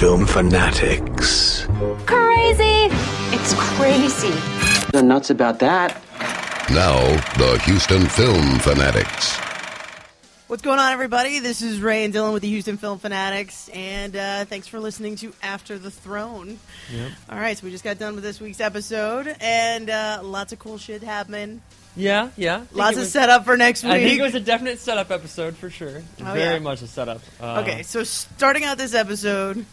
film fanatics. Crazy! It's crazy. The nuts about that. Now, the Houston film fanatics. What's going on, everybody? This is Ray and Dillon with the Houston Film Fanatics, and thanks for listening to After the Throne. Yep. All right, so we just got done with this week's episode, and lots of cool shit happening. Yeah. Lots of setup for next week. I think it was a definite setup episode for sure. Very much a setup. Okay, so starting out this episode,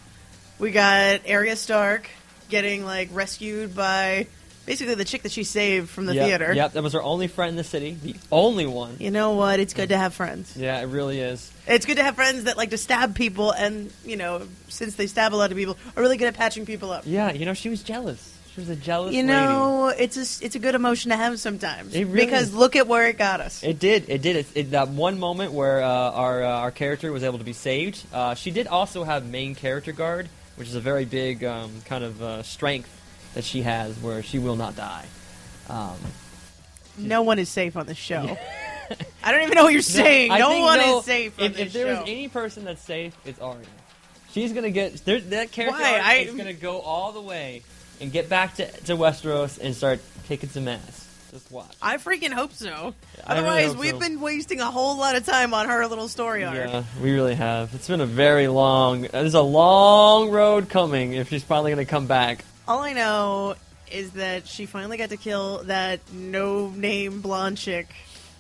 we got Aria Stark getting rescued by basically the chick that she saved from the theater. Yep, that was her only friend in the city, the only one. You know what? It's good to have friends. Yeah, it really is. It's good to have friends that like to stab people, and since they stab a lot of people, are really good at patching people up. Yeah, she was jealous. She was a jealous lady. It's a good emotion to have sometimes. It really because is. Look at where it got us. It did. It that one moment where our character was able to be saved. She did also have main character guard, which is a very big kind of strength that she has, where she will not die. No one is safe on this show. I don't even know what you're saying. No one is safe on this show. If there is any person that's safe, it's Aria. She's gonna get that character is gonna go all the way and get back to Westeros and start kicking some ass. Just watch. I freaking hope so. I really Otherwise, hope we've so. been wasting a whole lot of time on her little story arc. Yeah, we really have. It's been a very long. There's a long road coming if she's finally gonna come back. All I know is that she finally got to kill that no-name blonde chick.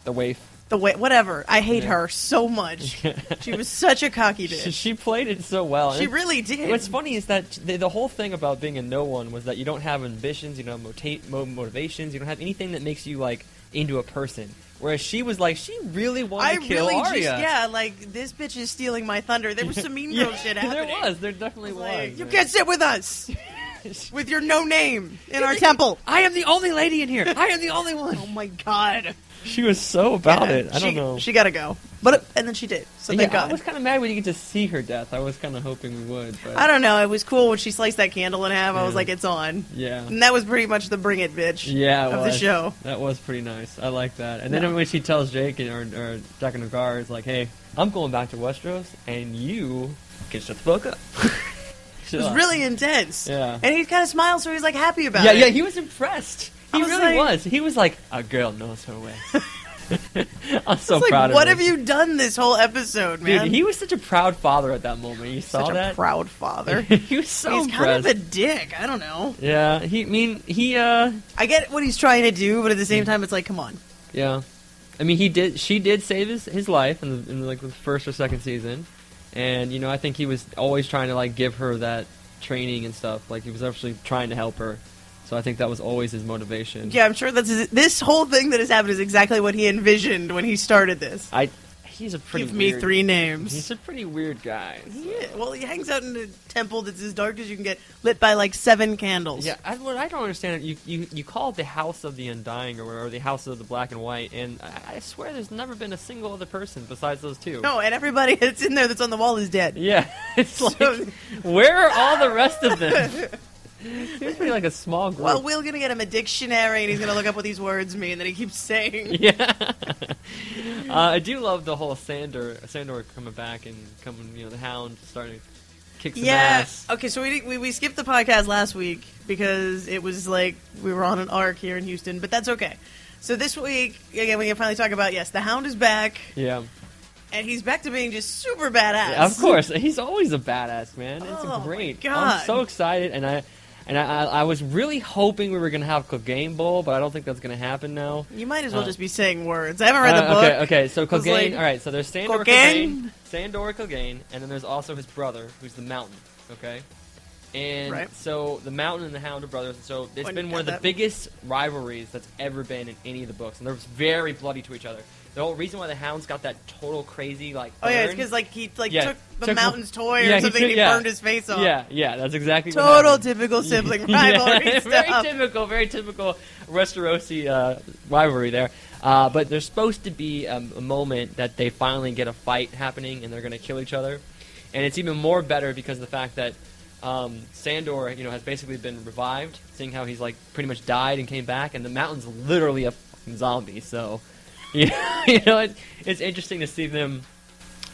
The waif. Whatever. I hate her so much. She was such a cocky bitch. She played it so well. She really did. What's funny is that the whole thing about being a no one was that you don't have ambitions, you don't have motivations, you don't have anything that makes you into a person. Whereas she was she really wanted to kill Aria. This bitch is stealing my thunder. There was some mean girl shit happening. There definitely was. You can't sit with us with your no name in our temple. I am the only lady in here. I am the only one. Oh my god. She was so about it. I don't know. She got to go. And then she did. So thank God. I was kind of mad we didn't get to see her death. I was kind of hoping we would. But I don't know. It was cool when she sliced that candle in half. I was like, it's on. Yeah. And that was pretty much the bring it, bitch of the show. That was pretty nice. I like that. And then when she tells Jake or Jack and Nagar, it's like, hey, I'm going back to Westeros, and you can shut the fuck up. It was really intense. Yeah. And he kind of smiled, so he's happy about it. Yeah, he was impressed. He really was. He was like, a girl knows her way. I'm so proud of him. What have you done this whole episode, man? Dude, he was such a proud father at that moment. You saw that? Such a proud father. He was so He's impressed. kind of a dick. I don't know. Yeah, I get what he's trying to do, but at the same time, it's come on. Yeah. I mean, she did save his life in the first or second season. And, I think he was always trying to, give her that training and stuff. He was actually trying to help her. So I think that was always his motivation. Yeah, I'm sure this whole thing that has happened is exactly what he envisioned when he started this. He's a pretty Give me 3 names. He's a pretty weird guy. So. Yeah, well, he hangs out in a temple that's as dark as you can get, lit by 7 candles. Yeah, what I don't understand, you call it the House of the Undying or the House of the Black and White, and I swear there's never been a single other person besides those 2. No, and everybody that's in there that's on the wall is dead. Yeah, it's where are all the rest of them? Seems to be a small group. Well, we're going to get him a dictionary, and he's going to look up what these words mean that he keeps saying. Yeah. I do love the whole Sandor coming back and the Hound starting to kick some ass. Okay, so we skipped the podcast last week because it was we were on an arc here in Houston, but that's okay. So this week, again, we can finally talk about, the Hound is back. Yeah. And he's back to being just super badass. Yeah, of course. He's always a badass, man. It's great. My God. I'm so excited, and I was really hoping we were going to have Clegane Bowl, but I don't think that's going to happen now. You might as well just be saying words. I haven't read the book. Okay, so Clegane, all right, so there's Sandor Clegane, and then there's also his brother, who's the Mountain, okay? And so the Mountain and the Hound are brothers, and so it's been one of the biggest rivalries that's ever been in any of the books, and they're very bloody to each other. The whole reason why the Hound's got that total crazy burn, it's because he took the Mountain's toy or something and he burned his face off. Yeah, that's exactly total what happened. Typical sibling rivalry stuff. Very typical Westerosi rivalry there. But there's supposed to be a moment that they finally get a fight happening and they're going to kill each other, and it's even more better because of the fact that Sandor, has basically been revived, seeing how he's pretty much died and came back, and the Mountain's literally a fucking zombie. So. It's interesting to see them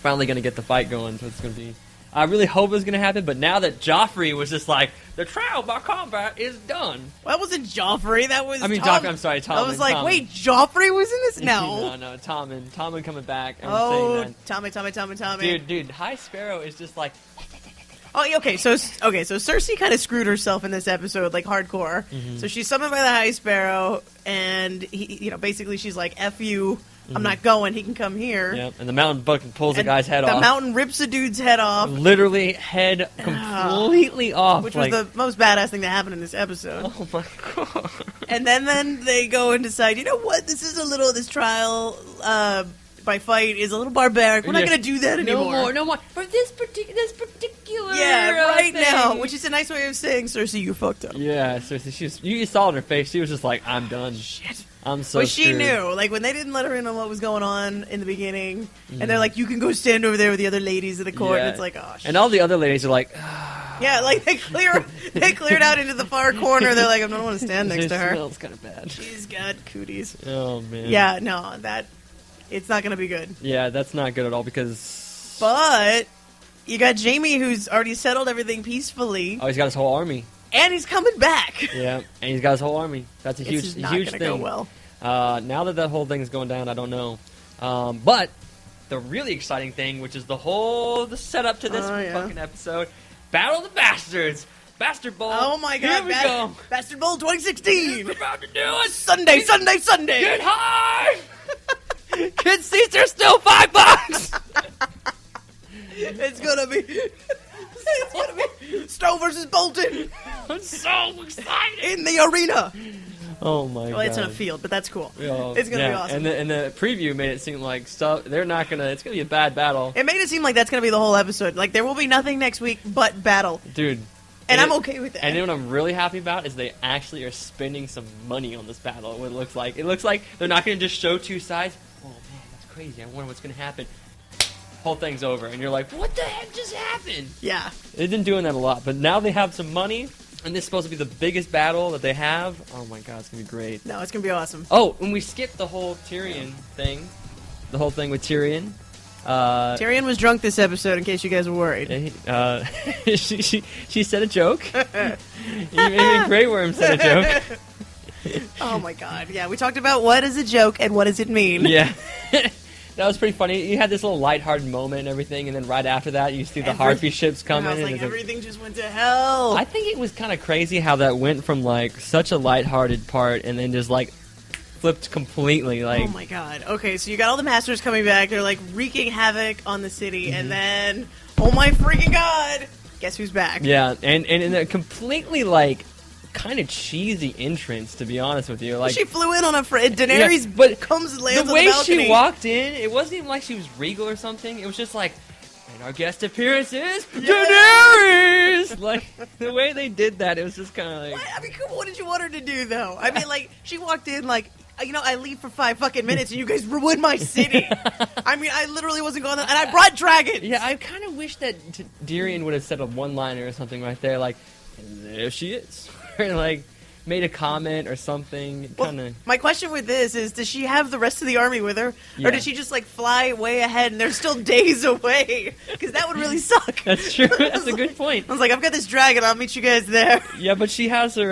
finally going to get the fight going. So it's going to be. I really hope it was going to happen, but now that Joffrey was just like, the trial by combat is done. Well, that wasn't Joffrey. That was I mean, Tom. I'm sorry, Tommen. I was like, Tommen. wait, Joffrey was in this? No. no, Tommen coming back. And Oh, saying Tommy. that. Dude, High Sparrow is just like... Oh, okay. So Cersei kind of screwed herself in this episode, like hardcore. Mm-hmm. So she's summoned by the High Sparrow, and he, basically she's like, "F you, I'm not going. He can come here." Yep, and the mountain buck pulls the And guy's head the off. The mountain rips a dude's head off, Literally head completely off. which was the most badass thing that happened in this episode. Oh my god. And then they go and decide, you know what? This trial by fight is a little barbaric. We're not going to do that anymore. No more. For this particular right thing. now, which is a nice way of saying, Cersei, you fucked up. Yeah, Cersei, you saw in her face, she was just like, I'm done. Shit. I'm so But she screwed. knew, like, when they didn't let her in on what was going on in the beginning, and they're like, you can go stand over there with the other ladies of the court, and it's like, oh, shit. And all the other ladies are like, Yeah, like, they cleared out into the far corner. They're like, I don't want to stand next to her. It smells kind of bad. She's got cooties. Oh, man. Yeah, no, it's not going to be good. Yeah, that's not good at all because... But you got Jaime, who's already settled everything peacefully, Oh, he's got his whole army. and he's coming back. Yeah, and he's got his whole army. That's a This huge, is not huge gonna thing. go well. Now that whole thing's going down, I don't know. But the really exciting thing, which is the setup to this fucking episode, Battle of the Bastards, Bastard Bowl. Oh my god, Here we go. Bastard Bowl 2016. We're about to do it. Sunday. Get high. Kid Caesar still $5. It's gonna be Stowe versus Bolton I'm so excited. in the arena. Oh my god. Well, it's in a field, but that's cool. Yeah, It's gonna be awesome. And the preview made it seem like they're not gonna. It's gonna be a bad battle, It made it seem like that's gonna be the whole episode. Like there will be nothing next week but battle, dude. and I'm okay with that. And then what I'm really happy about is they actually are spending some money on this battle. What it looks like. It looks like they're not going to just show two sides. Oh man, that's crazy. I wonder what's going to happen. Whole thing's over, and you're like, what the heck just happened? Yeah. They've been doing that a lot, but now they have some money, and this is supposed to be the biggest battle that they have. Oh my god, it's going to be great. No, it's gonna be awesome. Oh, and we skipped the whole Tyrion thing. The whole thing with Tyrion. Tyrion was drunk this episode, in case you guys were worried. She said a joke. Even Grey Worm said a joke. Oh my god. Yeah, we talked about what is a joke and what does it mean. Yeah. That was pretty funny. You had this little lighthearted moment and everything, and then right after that, you see the Harpy ships coming. I was and like, it's everything just went to hell. I think it was kind of crazy how that went from like such a lighthearted part, and then just like flipped completely. Like, oh my god. Okay, so you got all the masters coming back. They're like wreaking havoc on the city, and then, oh my freaking god, guess who's back? yeah, and in a completely like kind of cheesy entrance, to be honest with you. Like, She flew in on a Daenerys, Yeah, but comes and lands the on way the balcony. she walked in, it wasn't even like she was regal or something. It was just like, and our guest appearance is Daenerys. Like the way they did that, it was just kind of like. What? I mean, come on, what did you want her to do, though? I mean, like, she walked in like, I leave for 5 fucking minutes and you guys ruined my city. I mean, I literally wasn't going there, and I brought dragons. Yeah, I kind of wish that Tyrion would have said a one-liner or something right there, like, and there she is, or like made a comment or something. Kind of. My question with this is, does she have the rest of the army with her? Yeah. Or did she just, like, fly way ahead and they're still days away? Because that would really suck. That's true. That's a good point. I was like, I've got this dragon, I'll meet you guys there. Yeah, but she has her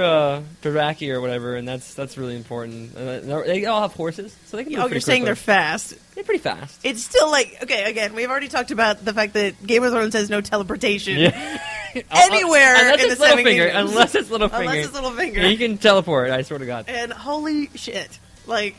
Dothraki or whatever, and that's really important. They all have horses, so they can. Oh, you're saying they're fast. They're pretty fast. It's still like, okay, again, we've already talked about the fact that Game of Thrones has no teleportation. Yeah. Anywhere unless in it's the Seven Littlefinger. Kingdoms. Unless it's Littlefinger. Unless it's Littlefinger. Yeah, you can teleport. I swear to God. And holy shit, like,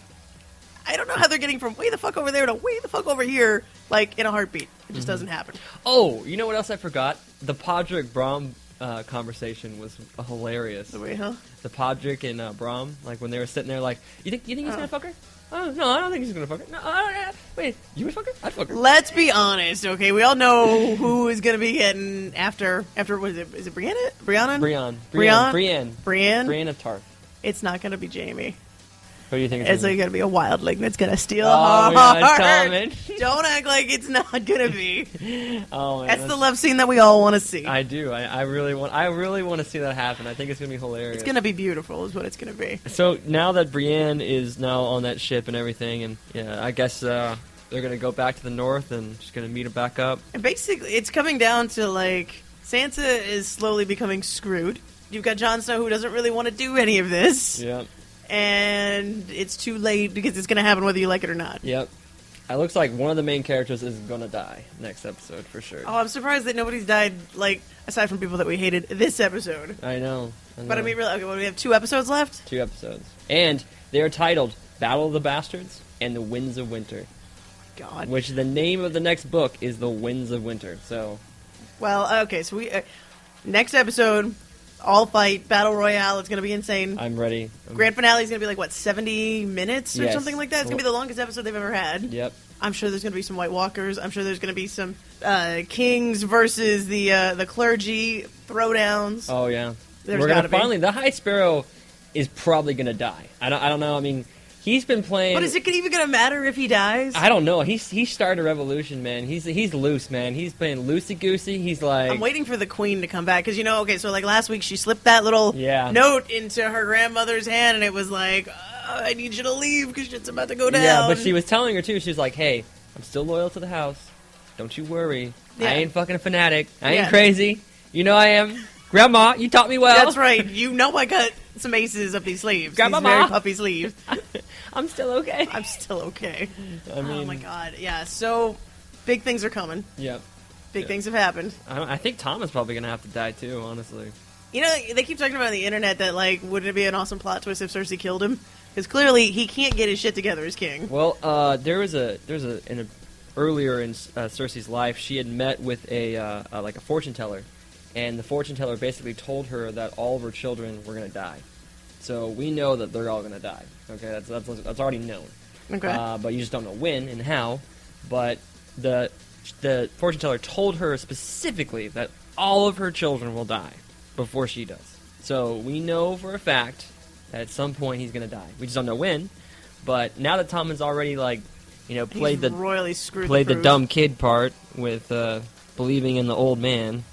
I don't know how they're getting from way the fuck over there to way the fuck over here, like, in a heartbeat. It just doesn't happen. Oh, you know what else I forgot? The Podrick Brom conversation was hilarious. The way, huh? The Podrick and Brom, like when they were sitting there, like, you think he's gonna fuck her? Oh no, I don't think he's gonna fuck her. No, wait, you would fuck her? I'd fuck her. Let's be honest, okay? We all know who is going to be getting after what is it? Is it Brienne? Brienne Brienne of Tarth. It's not going to be Jaime. What do you think? It's going to be a wildling that's going to steal Oh, her yeah, heart. Tommen. Don't act like it's not going to be. Oh man, That's the love scene that we all want to see. I do. I really want to see that happen. I think it's gonna be hilarious. It's going to be beautiful, is what it's going to be. So now that Brienne is now on that ship and everything, and yeah, I guess they're going to go back to the north and just going to meet him back up. And basically, it's coming down to, like, Sansa is slowly becoming screwed. You've got Jon Snow who doesn't really want to do any of this. Yep. And it's too late because it's going to happen whether you like it or not. Yep. It looks like one of the main characters is going to die next episode for sure. Oh, I'm surprised that nobody's died, like, aside from people that we hated this episode. I know. But I mean, really, okay, well, we have 2 episodes left? 2 episodes. And they are titled Battle of the Bastards and The Winds of Winter. God. Which the name of the next book is The Winds of Winter. So, well, okay, so we next episode, all fight, battle royale, it's going to be insane. I'm ready. Grand finale is going to be like, what, 70 minutes or Yes. something like that? It's going to be the longest episode they've ever had. Yep. I'm sure there's going to be some White Walkers. I'm sure there's going to be some kings versus the clergy throwdowns. Oh, yeah. There's We're gotta gonna be. finally... The High Sparrow is probably going to die. I don't know. I mean, he's been playing... But is it even going to matter if he dies? I don't know. He started a revolution, man. He's loose, man. He's playing loosey-goosey. He's like... I'm waiting for the queen to come back, because, okay, so, like, last week she slipped that little note into her grandmother's hand, and it was like, I need you to leave, because shit's about to go down. Yeah, but she was telling her, too. She was like, hey, I'm still loyal to the house. Don't you worry. Yeah. I ain't fucking a fanatic. I ain't Yeah. crazy. You know I am. Grandma, you taught me well. That's right. I got some aces up these sleeves. Grandma. These very puffy sleeves. I'm still okay. I'm still okay. I mean, oh, my God. Yeah, so big things are coming. Yep. Big things have happened. I think Tom is probably going to have to die, too, honestly. They keep talking about on the internet that, like, wouldn't it be an awesome plot twist if Cersei killed him? Because clearly he can't get his shit together as king. Well, earlier in Cersei's life, she had met with a fortune teller, and the fortune teller basically told her that all of her children were going to die. So we know that they're all going to die. Okay, that's already known. Okay. But you just don't know when and how. But the fortune teller told her specifically that all of her children will die before she does. So we know for a fact that at some point he's going to die. We just don't know when. But now that Tom has already played He's royally screwed the dumb kid part with believing in the old man.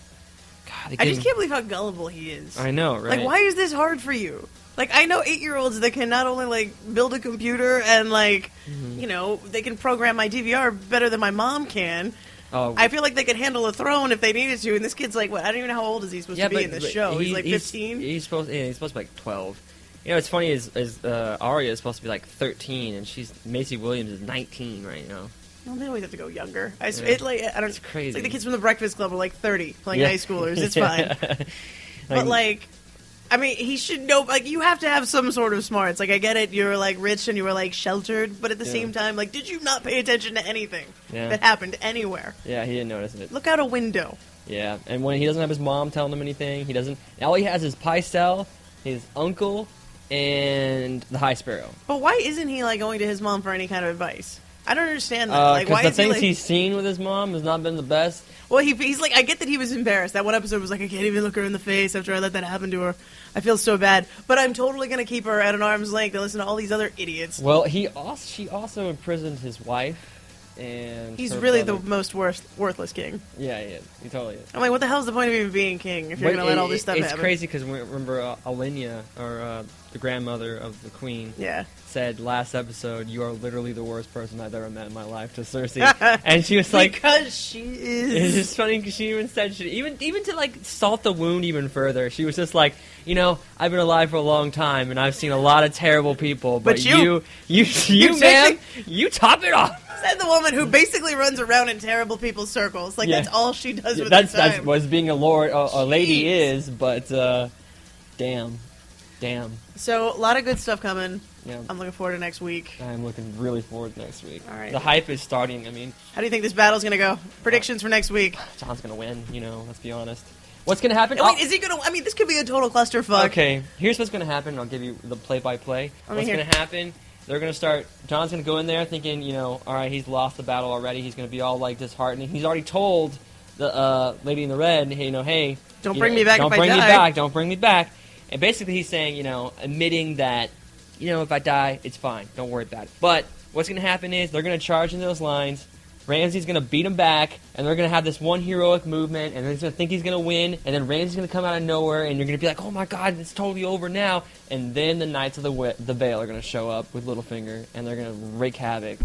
God, I just can't believe how gullible he is. I know, right? Like, why is this hard for you? Like, I know 8-year-olds that can not only, like, build a computer and, like, they can program my DVR better than my mom can. Oh, I feel like they could handle a throne if they needed to, and this kid's like, what? I don't even know how old is he supposed to be in this show. He's like 15? He's supposed to be like 12. What's funny is Aria is supposed to be like 13, and Macy Williams is 19 right now. Well, they always have to go younger. It's crazy. It's like the kids from the Breakfast Club are like 30 playing high schoolers. It's Yeah. fine. But I mean, he should know. Like, you have to have some sort of smarts. Like, I get it. You're like rich and you were like sheltered, but at the same time, like, did you not pay attention to anything that happened anywhere? Yeah, he didn't notice it. Look out a window. Yeah, and when he doesn't have his mom telling him anything, all he has is Pycelle, his uncle, and the High Sparrow. But why isn't he like going to his mom for any kind of advice? I don't understand that. Like, why the is he, things like... he's seen with his mom has not been the best. Well, he's like, I get that he was embarrassed. That one episode was like, I can't even look her in the face after I let that happen to her. I feel so bad. But I'm totally going to keep her at an arm's length and listen to all these other idiots. Well, she also imprisoned his wife. And he's really the most worthless king. Yeah, he is. He totally is. I'm like, what the hell is the point of even being king if you're going to let all this stuff happen? It's crazy because remember Olenna, or the grandmother of the queen, said last episode, "You are literally the worst person I've ever met in my life," to Cersei, and she was like, "Because she is." It's just funny because she even said, even to like salt the wound even further. She was just like, I've been alive for a long time and I've seen a lot of terrible people, but you man, you top it off. Said the woman who basically runs around in terrible people's circles. Like, that's all she does with her time. That's what being a lady is, but damn. So, a lot of good stuff coming. Yeah. I'm looking forward to next week. I'm looking really forward to next week. All right. The hype is starting. I mean, how do you think this battle's going to go? Predictions for next week. John's going to win, let's be honest. What's going to happen? Wait, is he going to... I mean, this could be a total clusterfuck. Okay, here's what's going to happen. I'll give you the play-by-play. What's going to happen... They're going to start... John's going to go in there thinking, all right, he's lost the battle already. He's going to be all, like, disheartened. He's already told the lady in the red, hey... Don't bring me back if I die. Don't bring me back. Don't bring me back. And basically he's saying, admitting that, if I die, it's fine. Don't worry about it. But what's going to happen is they're going to charge into those lines. Ramsay's going to beat him back, and they're going to have this one heroic movement, and he's going to think he's going to win, and then Ramsay's going to come out of nowhere, and you're going to be like, oh my god, it's totally over now. And then the Knights of the Vale are going to show up with Littlefinger, and they're going to wreak havoc.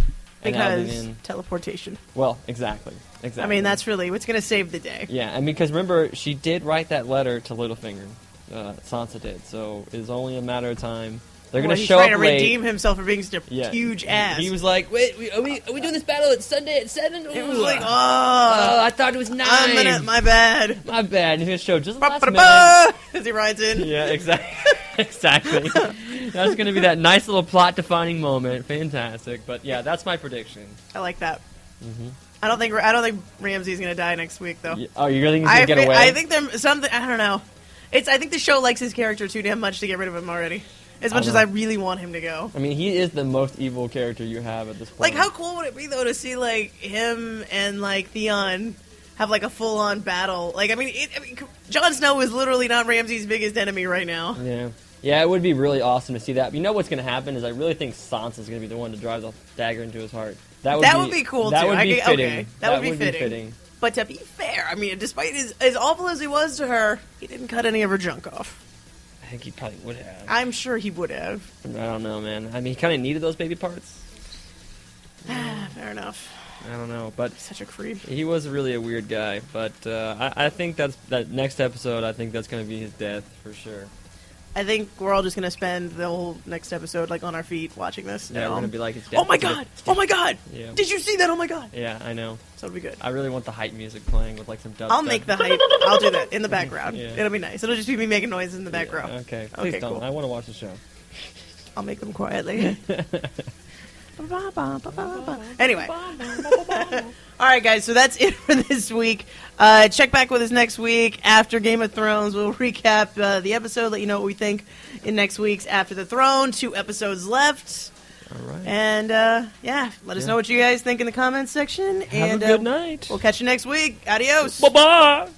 Because teleportation. Well, exactly. I mean, that's really what's going to save the day. Yeah, and because remember, she did write that letter to Littlefinger. Sansa did, so it's only a matter of time. They're going to show up late. He's trying to redeem himself for being such a huge ass. He was like, "Wait, are we doing this battle at Sunday at 7?" It was like, I thought it was 9. My bad. My bad. And he's going to show just last minute. As he rides in. Yeah, exactly. Exactly. That's going to be that nice little plot-defining moment. Fantastic. But yeah, that's my prediction. I like that. Mm-hmm. I don't think Ramsay's going to die next week, though. Oh, you really think he's going to get away? I think there's something. I don't know. I think the show likes his character too damn much to get rid of him already. As much as I really want him to go. I mean, he is the most evil character you have at this point. Like, how cool would it be, though, to see, like, him and, like, Theon have, like, a full-on battle? Like, I mean, Jon Snow is literally not Ramsay's biggest enemy right now. Yeah. Yeah, it would be really awesome to see that. But you know what's going to happen is I really think Sansa's going to be the one to drive the dagger into his heart. That would be cool, too. That would be fitting. Okay, that would be fitting. But to be fair, I mean, despite as awful as he was to her, he didn't cut any of her junk off. I think he probably would have. I'm sure he would have. I don't know, man. I mean, he kind of needed those baby parts. Fair enough. I don't know, but he's such a creep. He was really a weird guy, but I think that next episode. I think that's going to be his death for sure. I think we're all just going to spend the whole next episode like on our feet watching this. Yeah, we're going to be like, it's death. Oh my god! Oh my god! Yeah. Did you see that? Oh my god! Yeah, I know. So it'll be good. I really want the hype music playing with like some dubstep. I'll make the hype. I'll do that in the background. Yeah. It'll be nice. It'll just be me making noises in the background. Yeah, okay. Please don't. Cool. I want to watch the show. I'll make them quietly. Anyway. All right, guys, so that's it for this week. Check back with us next week after Game of Thrones. We'll recap the episode, let you know what we think in next week's After the Throne. 2 episodes left. All right. And, let us know what you guys think in the comments section. Have a good night. We'll catch you next week. Adios. Bye-bye.